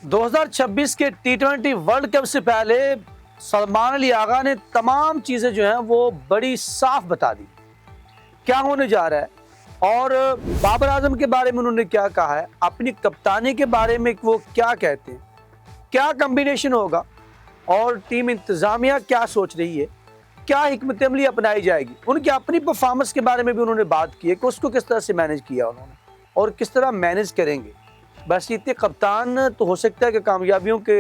2026 के टी20 world cup से पहले सलमान अली आगा ने तमाम चीज़ें जो हैं वो बड़ी साफ बता दी, क्या होने जा रहा है और बाबर आजम के बारे में उन्होंने क्या कहा है, अपनी कप्तानी के बारे में वो क्या कहते हैं, क्या कम्बिनेशन होगा और टीम इंतज़ामिया क्या सोच रही है, क्या हिकमत अमली अपनाई जाएगी। उनकी अपनी परफॉर्मेंस के बारे में भी उन्होंने बात की है कि उसको किस तरह से मैनेज किया उन्होंने और किस तरह मैनेज करेंगे। बस इतने कप्तान तो हो सकता है कि कामयाबियों के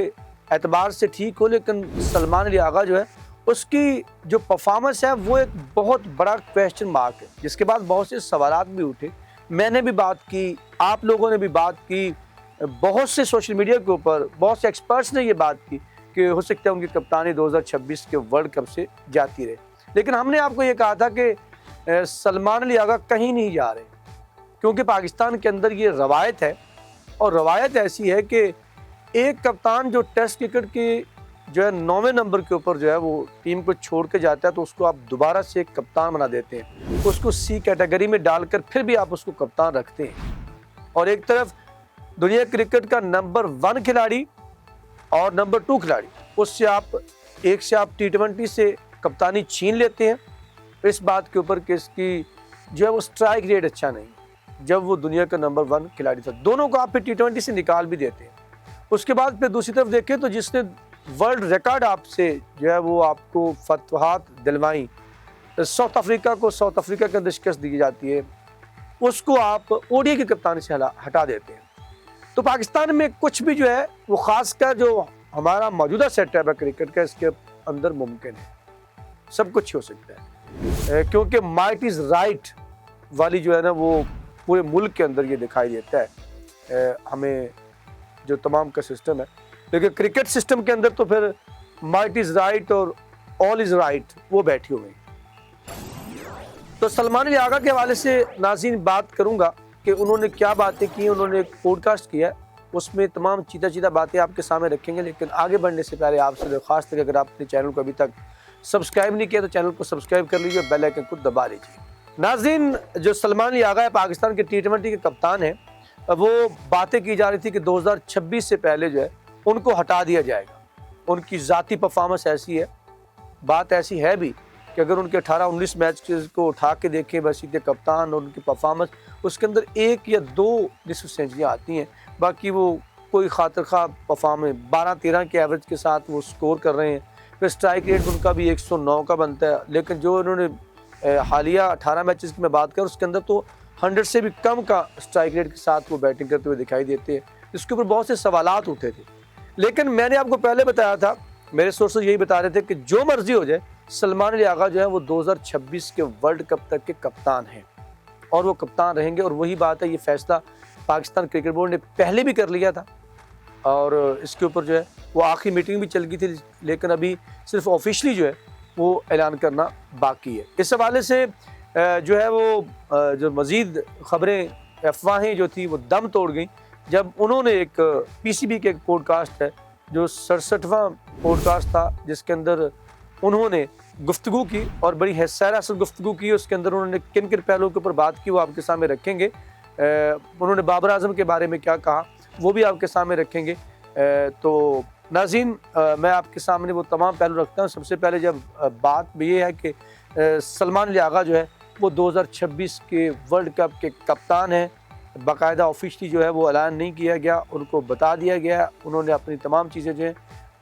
एतबार से ठीक हो, लेकिन सलमान अली आगा जो है उसकी जो परफॉर्मेंस है वो एक बहुत बड़ा क्वेश्चन मार्क है, जिसके बाद बहुत से सवालात भी उठे। मैंने भी बात की, आप लोगों ने भी बात की, बहुत से सोशल मीडिया के ऊपर बहुत से एक्सपर्ट्स ने ये बात की कि हो सकता है उनकी कप्तानी 2026 के वर्ल्ड कप से जाती रहे। लेकिन हमने आपको ये कहा था कि सलमान अली आगा कहीं नहीं जा रहे, क्योंकि पाकिस्तान के अंदर ये रवायत है और रवायत ऐसी है कि एक कप्तान जो टेस्ट क्रिकेट की जो है 9वें नंबर के ऊपर जो है वो टीम को छोड़ के जाता है तो उसको आप दोबारा से एक कप्तान बना देते हैं, उसको सी कैटेगरी में डालकर फिर भी आप उसको कप्तान रखते हैं। और एक तरफ दुनिया क्रिकेट का नंबर 1 खिलाड़ी और नंबर 2 खिलाड़ी, उससे आप टी20 से कप्तानी छीन लेते हैं इस बात के ऊपर कि इसकी जो है वो स्ट्राइक रेट अच्छा नहीं, जब वो दुनिया का नंबर 1 खिलाड़ी था। दोनों को आप फिर टी20 से निकाल भी देते हैं। उसके बाद फिर दूसरी तरफ देखें तो जिसने वर्ल्ड रिकॉर्ड आपसे जो है वो आपको फतवाहत दिलवाई, साउथ अफ्रीका को साउथ अफ्रीका के अंदर शिकस्त दी जाती है, उसको आप ओडीआई की कप्तानी से हटा देते हैं। तो पाकिस्तान में कुछ भी जो है वो खासकर जो हमारा मौजूदा सेटअप है क्रिकेट का, इसके अंदर मुमकिन है, सब कुछ हो सकता है, क्योंकि माइट इज़ राइट वाली जो है ना वो पूरे मुल्क के अंदर ये दिखाई देता है हमें जो तमाम का सिस्टम है। लेकिन क्रिकेट सिस्टम के अंदर तो फिर माइट इज़ राइट और ऑल इज़ राइट वो बैठी हुई। तो सलमान अली आगा के हवाले से नाज़रीन बात करूंगा कि उन्होंने क्या बातें की। उन्होंने एक पॉडकास्ट किया, उसमें तमाम चीता बातें आपके सामने रखेंगे। लेकिन आगे बढ़ने से पहले आपसे दरख्वास्त है कि अगर आपने चैनल को अभी तक सब्सक्राइब नहीं किया तो चैनल को सब्सक्राइब कर लीजिए और बेल आइकन को दबा लीजिए। नाज़रीन, जो सलमान अली आगा है पाकिस्तान के टी20 के कप्तान हैं, वो बातें की जा रही थी कि 2026 से पहले जो है उनको हटा दिया जाएगा। उनकी ज़ाती परफॉर्मेंस ऐसी है, बात ऐसी है भी कि अगर उनके 18-19 मैच को उठा के देखें बसीते कप्तान और उनकी परफॉर्मेंस, उसके अंदर 1 या 2 निस्फ सेंचुरियाँ आती हैं, बाकी वो कोई खातिर खा परफॉर्मेंस 12-13 के एवरेज के साथ वो स्कोर कर रहे हैं। फिर स्ट्राइक रेट उनका भी 109 का बनता है, लेकिन जो उन्होंने हालिया 18 मैचेस की मैं बात करूँ उसके अंदर तो 100 से भी कम का स्ट्राइक रेट के साथ वो बैटिंग करते हुए दिखाई देते हैं। इसके ऊपर बहुत से सवालात उठे थे, लेकिन मैंने आपको पहले बताया था, मेरे सोर्सेज यही बता रहे थे कि जो मर्जी हो जाए सलमान अली आगा जो है वो 2026 के वर्ल्ड कप तक के कप्तान हैं और वो कप्तान रहेंगे। और वही बात है, ये फैसला पाकिस्तान क्रिकेट बोर्ड ने पहले भी कर लिया था और इसके ऊपर जो है वो आखिरी मीटिंग भी चल गई थी, लेकिन अभी सिर्फ ऑफिशियली जो है वो ऐलान करना बाकी है। इस हवाले से जो है वो जो मज़ीद खबरें अफवाहें जो थी वो दम तोड़ गई जब उन्होंने एक पीसीबी के एक पॉडकास्ट है जो 67वां पॉडकास्ट था, जिसके अंदर उन्होंने गुफ्तगू की और बड़ी हैसर गुफ्तगू की। उसके अंदर उन्होंने किन किन पहलुओं के ऊपर बात की वो आपके सामने रखेंगे। उन्होंने बाबर आजम के बारे में क्या कहा वो भी आपके सामने रखेंगे। तो नाज़रीन, मैं आपके सामने वो तमाम पहलू रखता हूँ। सबसे पहले जब बात ये है कि सलमान अली आगा जो है वो 2026 के वर्ल्ड कप के कप्तान हैं, बाकायदा ऑफिशियली जो है वो ऐलान नहीं किया गया, उनको बता दिया गया। उन्होंने अपनी तमाम चीज़ें जो हैं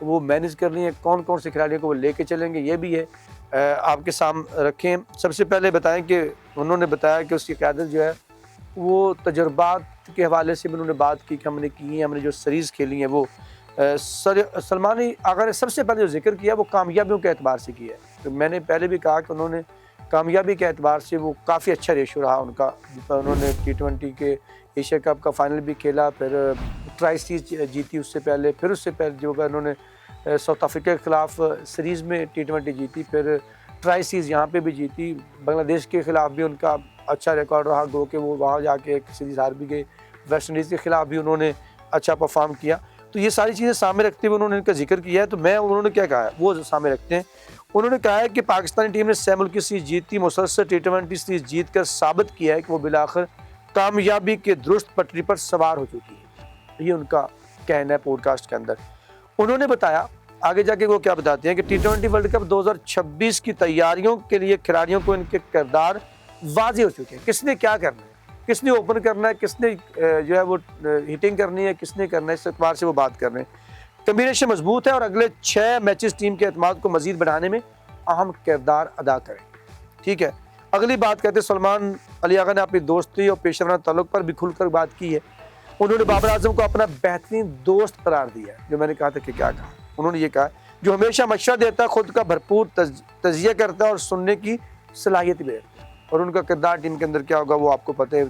वो मैनेज कर ली हैं, कौन कौन से खिलाड़ियों को वो लेके चलेंगे ये भी है आपके सामने रखें। सबसे पहले बताएं कि उन्होंने बताया कि उसकी क़यादत जो है वो तजर्बात के हवाले से भी उन्होंने बात की कि हमने की है, हमने जो सीरीज़ खेली हैं वो सलमान आगा ने सबसे पहले जो जिक्र किया वो कामयाबियों के एतबार से किया है। तो मैंने पहले भी कहा कि उन्होंने कामयाबी के एतबार से वो काफ़ी अच्छा रेशो रहा उनका। उन्होंने टी20 के एशिया कप का फाइनल भी खेला, फिर ट्राई सीरीज जीती उससे पहले, फिर उससे पहले जो है उन्होंने साउथ अफ्रीका के ख़िलाफ़ सीरीज़ में टी20 जीती, फिर ट्राई सीरीज़ यहाँ पे भी जीती। बांग्लादेश के ख़िलाफ़ भी उनका अच्छा रिकॉर्ड रहा, गो कि वो वहाँ जाके एक सीरीज़ हार भी गए। वेस्ट इंडीज़ के ख़िलाफ़ भी उन्होंने अच्छा परफॉर्म किया। तो ये सारी चीज़ें सामने रखते हुए उन्होंने इनका जिक्र किया है। तो मैं उन्होंने क्या कहा है वो सामने रखते हैं। उन्होंने कहा है कि पाकिस्तानी टीम ने 6 मुल्की सीरीज़ जीती, मुसलसल टी20 सीरीज़ जीत कर साबित किया है कि वो बिलाखिर कामयाबी के दुरुस्त पटरी पर सवार हो चुकी है। ये उनका कहना है पॉडकास्ट के अंदर। उन्होंने बताया आगे जाके वो क्या बताते हैं कि T20 वर्ल्ड कप 2026 की तैयारियों के लिए खिलाड़ियों को इनके किरदार वाज़े हो चुके हैं। किसने क्या करना है, किसने ओपन करना है, किसने जो है वो हिटिंग करनी है, किसने करना है, इस एतबार से वो बात कर रहे हैं। कॉम्बिनेशन मजबूत है और अगले 6 मैचेस टीम के एतमाद को मजीद बढ़ाने में अहम किरदार अदा करें। ठीक है, अगली बात कहते हैं सलमान अली आगा ने अपनी दोस्ती और पेशेवराना ताल्लुक पर भी खुलकर बात की है। उन्होंने बाबर आजम को अपना बेहतरीन दोस्त करार दिया है। जो मैंने कहा था कि क्या कहा, उन्होंने ये कहा जो हमेशा मशवरा देता, खुद का भरपूर तजिया करता है और सुनने की सलाहियत भी रखता है। और उनका किरदार टीम के अंदर क्या होगा वो आपको पता है,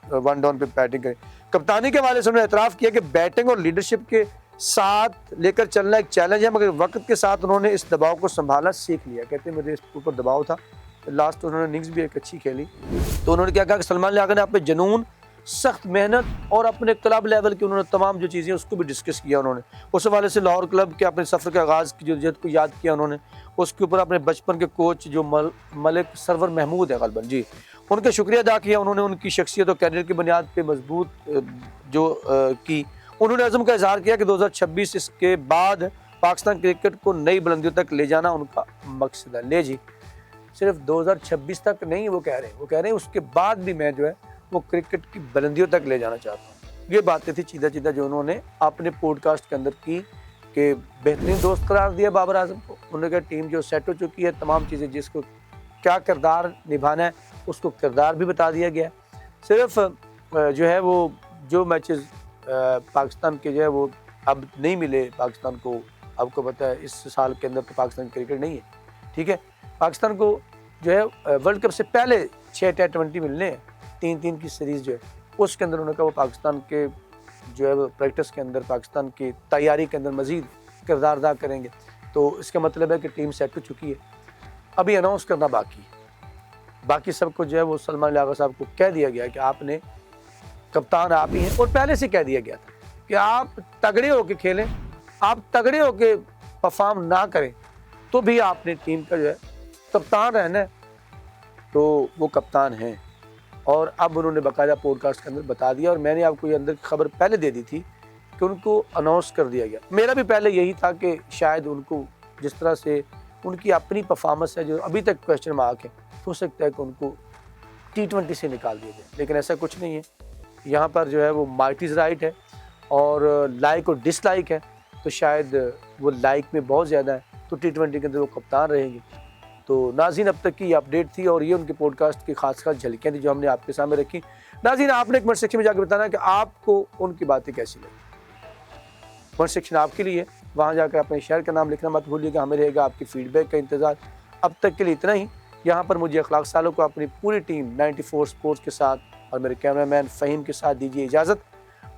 1 डाउन पे बैटिंग करें। कप्तानी के हवाले से उन्होंने एतराफ़ किया कि बैटिंग और लीडरशिप के साथ लेकर चलना एक चैलेंज है, मगर वक्त के साथ उन्होंने इस दबाव को संभाला, सीख लिया। कहते हैं मुझे इस ऊपर दबाव था, लास्ट उन्होंने इनिंग्स भी एक अच्छी खेली। तो उन्होंने क्या कहा कि सलमान अली आगा ने अपने जुनून, सख्त मेहनत और अपने क्लब लेवल की उन्होंने तमाम जो चीज़ें उसको भी डिस्कस किया। उन्होंने उस हवाले से लाहौर क्लब के अपने सफ़र के आगाज़ की जद्दोजहद को याद किया। उन्होंने उसके ऊपर अपने बचपन के कोच जो मलिक सरवर महमूद है गलबन जी, उनका शुक्रिया अदा किया। उन्होंने उनकी शख्सियत और कैरियर की बुनियाद पर मजबूत की। उन्होंने अज़म का इजहार किया कि 2026 इसके बाद पाकिस्तान क्रिकेट को नई बुलंदियों तक ले जाना उनका मकसद है। ले जी, सिर्फ 2026 तक नहीं वो कह रहे हैं उसके बाद भी मैं जो है वो क्रिकेट की बुलंदियों तक ले जाना चाहता हूँ। ये बातें थी सीधा सीधा जो उन्होंने अपने पॉडकास्ट के अंदर की कि बेहतरीन दोस्त करार दिया बाबर आजम को। उन्होंने कहा टीम जो सेट हो चुकी है, तमाम चीज़ें जिसको क्या किरदार निभाना है उसको किरदार भी बता दिया गया। सिर्फ जो है वो जो मैचेस पाकिस्तान के जो है वो अब नहीं मिले पाकिस्तान को, आपको पता है इस साल के अंदर तो पाकिस्तान क्रिकेट नहीं है। ठीक है, पाकिस्तान को जो है वर्ल्ड कप से पहले 6 T20 मिलने हैं, 3-3 की सीरीज़ जो है उसके अंदर उन्होंने कहा वो पाकिस्तान के जो है वो प्रैक्टिस के अंदर, पाकिस्तान की तैयारी के अंदर मज़ीद किरदार अदा करेंगे। तो इसका मतलब है कि टीम सेट हो चुकी है, अभी अनाउंस करना बाकी है। बाकी सबको जो है वो सलमान अली आगा साहब को कह दिया गया कि आपने कप्तान आप ही हैं, और पहले से कह दिया गया था कि आप तगड़े होकर खेलें, आप तगड़े होकर परफॉर्म ना करें तो भी आपने टीम का जो है कप्तान रहना है। तो वो कप्तान हैं और अब उन्होंने बाकायदा पॉडकास्ट के अंदर बता दिया। और मैंने आपको ये अंदर खबर पहले दे दी थी कि उनको अनाउंस कर दिया गया। मेरा भी पहले यही था कि शायद उनको जिस तरह से उनकी अपनी परफॉर्मेंस है जो अभी तक क्वेश्चन मार्क है, हो सकता है कि उनको T20 से निकाल दिया जाए, लेकिन ऐसा कुछ नहीं है। यहाँ पर जो है वो माइट इज़ राइट है और लाइक और डिसलाइक है, तो शायद वो लाइक में बहुत ज़्यादा है तो T20 के अंदर वो कप्तान रहेंगे। तो नाज़रीन, अब तक की अपडेट थी और ये उनके पॉडकास्ट की खास झलकियाँ थी जो हमने आपके सामने रखी। नाज़रीन, आपने कमेंट सेक्शन में जाकर बताना कि आपको उनकी बातें कैसी लगी। कमेंट सेक्शन आपके लिए, वहाँ जाकर अपने शहर का नाम लिखना मत भूलिएगा। हमें रहेगा आपकी फीडबैक का इंतज़ार। अब तक के लिए इतना ही। यहाँ पर मुझे अखलाक सालों को अपनी पूरी टीम 94 स्पोर्ट्स के साथ और मेरे कैमरामैन फ़हीम के साथ दीजिए इजाज़त।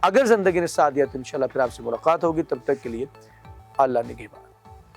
अगर ज़िंदगी ने साथ दिया तो इंशाल्लाह फिर आपसे मुलाकात होगी। तब तक के लिए अल्लाह निगहबान।